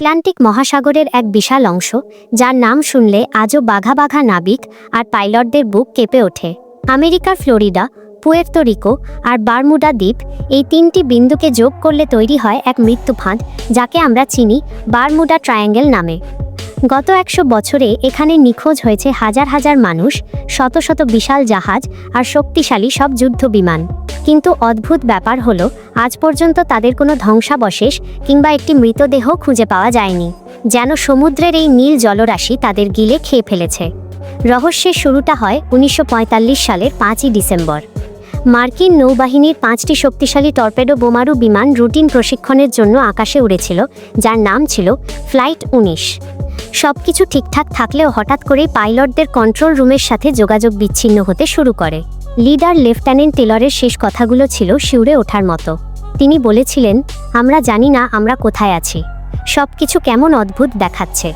Atlantic মহাসাগরের এক বিশাল অংশ, যার নাম শুনলে আজও বাঘা বাঘা নাবিক আর পাইলটদের বুক কেঁপে ওঠে। আমেরিকার ফ্লোরিডা, পুয়ের্তো রিকো আর বারমুডা দ্বীপ, এই তিনটি বিন্দুকে যোগ করলে তৈরি হয় এক মৃত্যুফাঁদ, যাকে আমরা চিনি বারমুডা ট্রায়াঙ্গেল নামে। গত 100 বছরে এখানে নিখোঁজ হয়েছে হাজার হাজার মানুষ, শত শত বিশাল জাহাজ আর শক্তিশালী সব যুদ্ধ বিমান। কিন্তু অদ্ভুত ব্যাপার হলো, আজ পর্যন্ত তাদের কোনো ধ্বংসাবশেষ কিংবা একটি মৃতদেহ খুঁজে পাওয়া যায়নি। যেন সমুদ্রের এই নীল জলরাশি তাদের গিলে খেয়ে ফেলেছে। রহস্যের শুরুটা হয় 1945 সালের 5ই ডিসেম্বর। মার্কিন নৌবাহিনীর 5টি শক্তিশালী টর্পেডো বোমারু বিমান রুটিন প্রশিক্ষণের জন্য আকাশে উড়েছিল, যার নাম ছিল ফ্লাইট 19। সবকিছু ঠিকঠাক থাকলেও হঠাৎ করেই পাইলটদের কন্ট্রোল রুমের সাথে যোগাযোগ বিচ্ছিন্ন হতে শুরু করে। লিডার লেফটেন্যান্ট টেলরের শেষ কথাগুলো ছিল শিউরে ওঠার মতো। তিনি বলেছিলেন, আমরা জানি না আমরা কোথায় আছি, সবকিছু কেমন অদ্ভুত দেখাচ্ছে,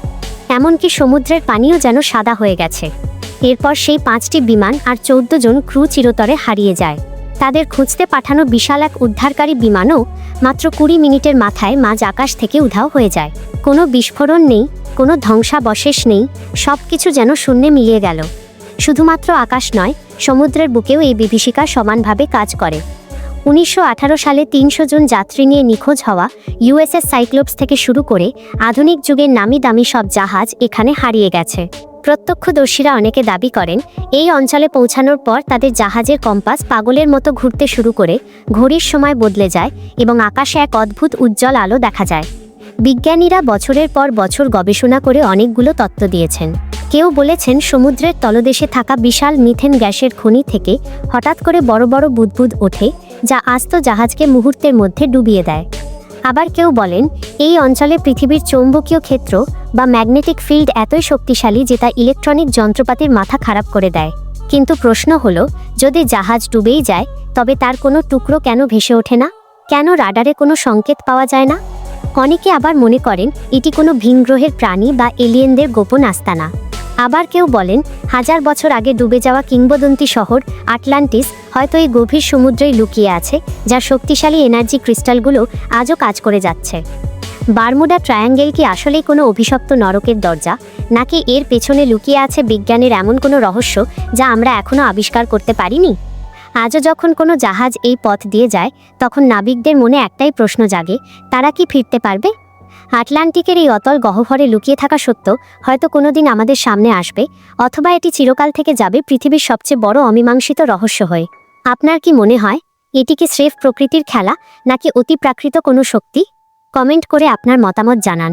এমনকি সমুদ্রের পানিও যেন সাদা হয়ে গেছে। এরপর সেই 5টি বিমান আর 14 জন ক্রু চিরতরে হারিয়ে যায়। তাদের খুঁজতে পাঠানো বিশাল এক উদ্ধারকারী বিমানও মাত্র 20 মিনিটের মাথায় মাঝ আকাশ থেকে উধাও হয়ে যায়। কোনো বিস্ফোরণ নেই, কোনো ধ্বংসাবশেষ নেই, সব কিছু যেন শূন্যে মিলিয়ে গেল। শুধুমাত্র আকাশ নয়, সমুদ্রের বুকেও এই বিভীষিকা সমানভাবে কাজ করে। 1918 সালে 300 জন যাত্রী নিয়ে নিখোঁজ হওয়া ইউএসএস সাইক্লোপস থেকে শুরু করে আধুনিক যুগের নামি দামি সব জাহাজ এখানে হারিয়ে গেছে। প্রত্যক্ষদর্শীরা অনেকে দাবি করেন, এই অঞ্চলে পৌঁছানোর পর তাদের জাহাজের কম্পাস পাগলের মতো ঘুরতে শুরু করে, ঘড়ির সময় বদলে যায় এবং আকাশে এক অদ্ভুত উজ্জ্বল আলো দেখা যায়। বিজ্ঞানীরা বছরের পর বছর গবেষণা করে অনেকগুলো তত্ত্ব দিয়েছেন। কেউ বলেছেন সমুদ্রের তলদেশে থাকা বিশাল মিথেন গ্যাসের খনি থেকে হঠাৎ করে বড় বড় বুদবুদ ওঠে, যা আস্ত জাহাজকে মুহূর্তের মধ্যে ডুবিয়ে দেয়। আবার কেউ বলেন, এই অঞ্চলে পৃথিবীর চৌম্বকীয় ক্ষেত্র বা ম্যাগনেটিক ফিল্ড এতই শক্তিশালী যে তা ইলেকট্রনিক যন্ত্রপাতির মাথা খারাপ করে দেয়। কিন্তু প্রশ্ন হলো, যদি জাহাজ ডুবেই যায়, তবে তার কোনো টুকরো কেন ভেসে ওঠে না? কেন রাডারে কোনো সংকেত পাওয়া যায় না? অনেকে আবার মনে করেন এটি কোনো ভিনগ্রহের প্রাণী বা এলিয়েনদের গোপন আস্তানা। আবার কেউ বলেন, 1000 বছর আগে ডুবে যাওয়া কিংবদন্তি শহর আটলান্টিস হয়তো এই গভীর সমুদ্রেই লুকিয়ে আছে, যার শক্তিশালী এনার্জি ক্রিস্টালগুলো আজও কাজ করে যাচ্ছে। বারমুডা ট্রায়াঙ্গেল কি আসলেই কোনো অভিশপ্ত নরকের দরজা, নাকি এর পেছনে লুকিয়ে আছে বিজ্ঞানের এমন কোনো রহস্য যা আমরা এখনও আবিষ্কার করতে পারিনি? আজও যখন কোনো জাহাজ এই পথ দিয়ে যায়, তখন নাবিকদের মনে একটাই প্রশ্ন জাগে, তারা কি ফিরতে পারবে? আটলান্টিকের এই অতল গহ্বরে লুকিয়ে থাকা সত্য হয়তো কোনোদিন আমাদের সামনে আসবে, অথবা এটি চিরকাল থেকে যাবে পৃথিবীর সবচেয়ে বড় অমীমাংসিত রহস্য হয়ে। আপনার কি মনে হয়, এটি কি স্রেফ প্রকৃতির খেলা, নাকি অতিপ্রাকৃত কোনো শক্তি? কমেন্ট করে আপনার মতামত জানান।